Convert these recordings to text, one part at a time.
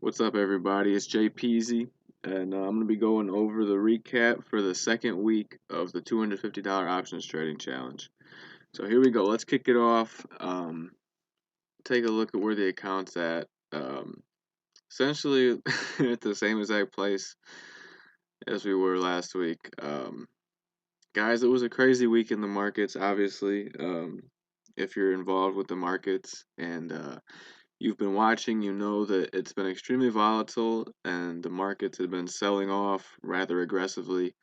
What's up, everybody? It's Jay Peasy, and I'm going to be going over the recap for the second week of the $250 options trading challenge. So here we go. Let's kick it off. Take a look at where the account's at. Essentially, at the same exact place as we were last week. Guys, it was a crazy week in the markets, obviously. If you're involved with the markets and you've been watching, you know that it's been extremely volatile and the markets have been selling off rather aggressively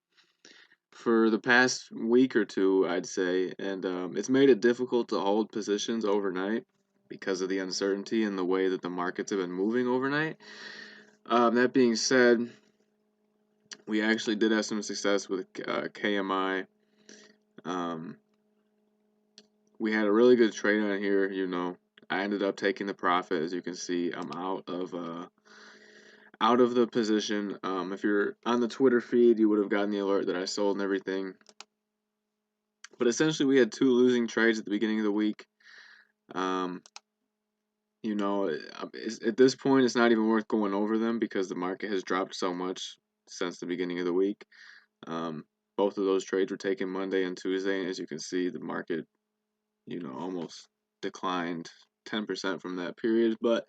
for the past week or two, I'd say. And it's made it difficult to hold positions overnight because of the uncertainty and the way that the markets have been moving overnight. That being said, we actually did have some success with KMI. Um, we had a really good trade on here, I ended up taking the profit. As you can see, I'm out of the position. If you're on the Twitter feed, you would have gotten the alert that I sold and everything. But essentially, we had two losing trades at the beginning of the week. Um, at this point, it's not even worth going over them because the market has dropped so much since the beginning of the week. Um, both of those trades were taken Monday and Tuesday, and as you can see, the market, almost declined 10% from that period. But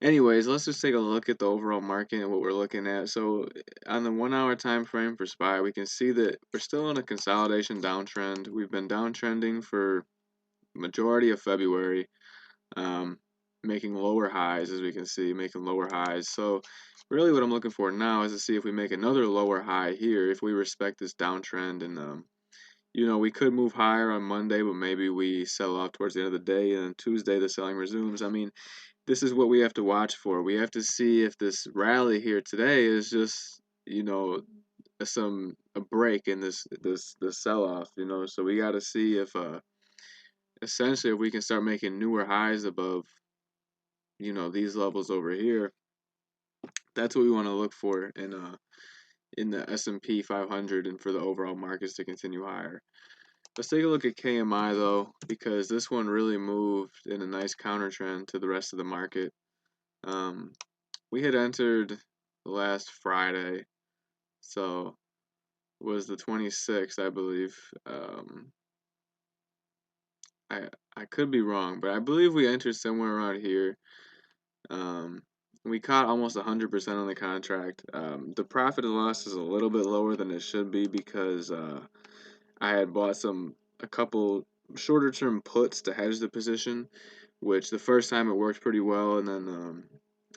anyways, let's just take a look at the overall market and what we're looking at. So on the 1 hour time frame for SPY, we can see that we're still in a consolidation downtrend. We've been downtrending for majority of February, um, making lower highs, as we can see, making lower highs. So really what I'm looking for now is to see if we make another lower high here, if we respect this downtrend. And we could move higher on Monday, but maybe we sell off towards the end of the day, and Tuesday the selling resumes. I mean, this is what we have to watch for. We have to see if this rally here today is just, a break in this sell off, So we got to see if essentially if we can start making newer highs above, these levels over here. That's what we want to look for in the S&P 500 and for the overall markets to continue higher. Let's take a look at KMI though, because this one really moved in a nice counter trend to the rest of the market. We had entered last Friday, so it was the 26th, I believe. I I could be wrong, but I believe we entered somewhere around here. Um, we caught almost 100% on the contract. The profit and loss is a little bit lower than it should be because I had bought a couple shorter term puts to hedge the position, which the first time it worked pretty well, and then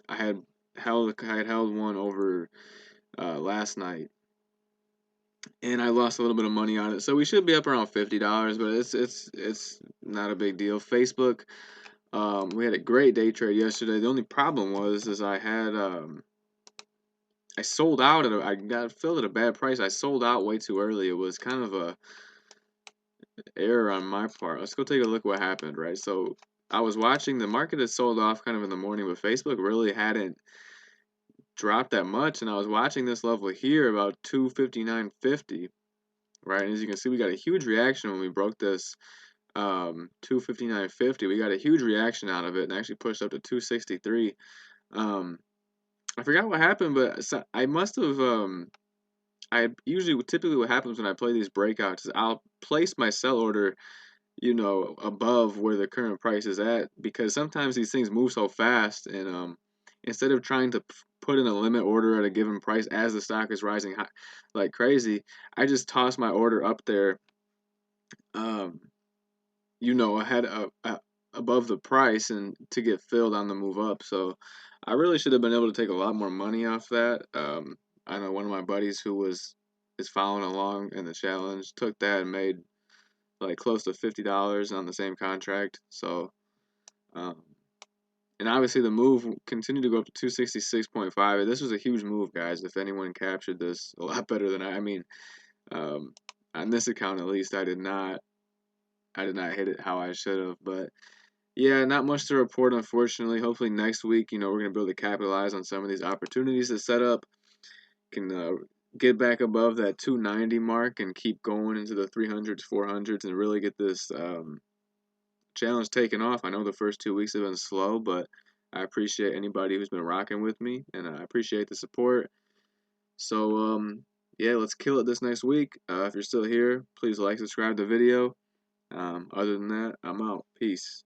I had I had held one over last night, and I lost a little bit of money on it. So we should be up around $50, but it's not a big deal. Facebook, we had a great day trade yesterday. The only problem was is I sold out I got filled at a bad price. I sold out way too early. It was kind of a error on my part. Let's go take a look what happened, right? So I was watching the market had sold off kind of in the morning, but Facebook really hadn't dropped that much, and I was watching this level here about 259.50, right? And as you can see, we got a huge reaction when we broke this 259.50. We got a huge reaction out of it and actually pushed up to 263. Um, I forgot what happened, but I must have I usually typically what happens when I play these breakouts is I'll place my sell order, above where the current price is at because sometimes these things move so fast and instead of trying to put in a limit order at a given price as the stock is rising high, like crazy, I just toss my order up there, um, ahead of above the price and to get filled on the move up. So I really should have been able to take a lot more money off that. I know one of my buddies who is following along in the challenge took that and made like close to $50 on the same contract. So um, and obviously the move continued to go up to 266.5. This was a huge move, guys. If anyone captured this a lot better than I mean, um, on this account at least, I did not hit it how I should have. But yeah, not much to report, unfortunately. Hopefully next week, we're gonna be able to capitalize on some of these opportunities to set up. Can get back above that 290 mark and keep going into the 300s, 400s, and really get this challenge taken off. I know the first 2 weeks have been slow, but I appreciate anybody who's been rocking with me, and I appreciate the support. So, yeah, let's kill it this next week. If you're still here, please like, subscribe to the video. Other than that, I'm out. Peace.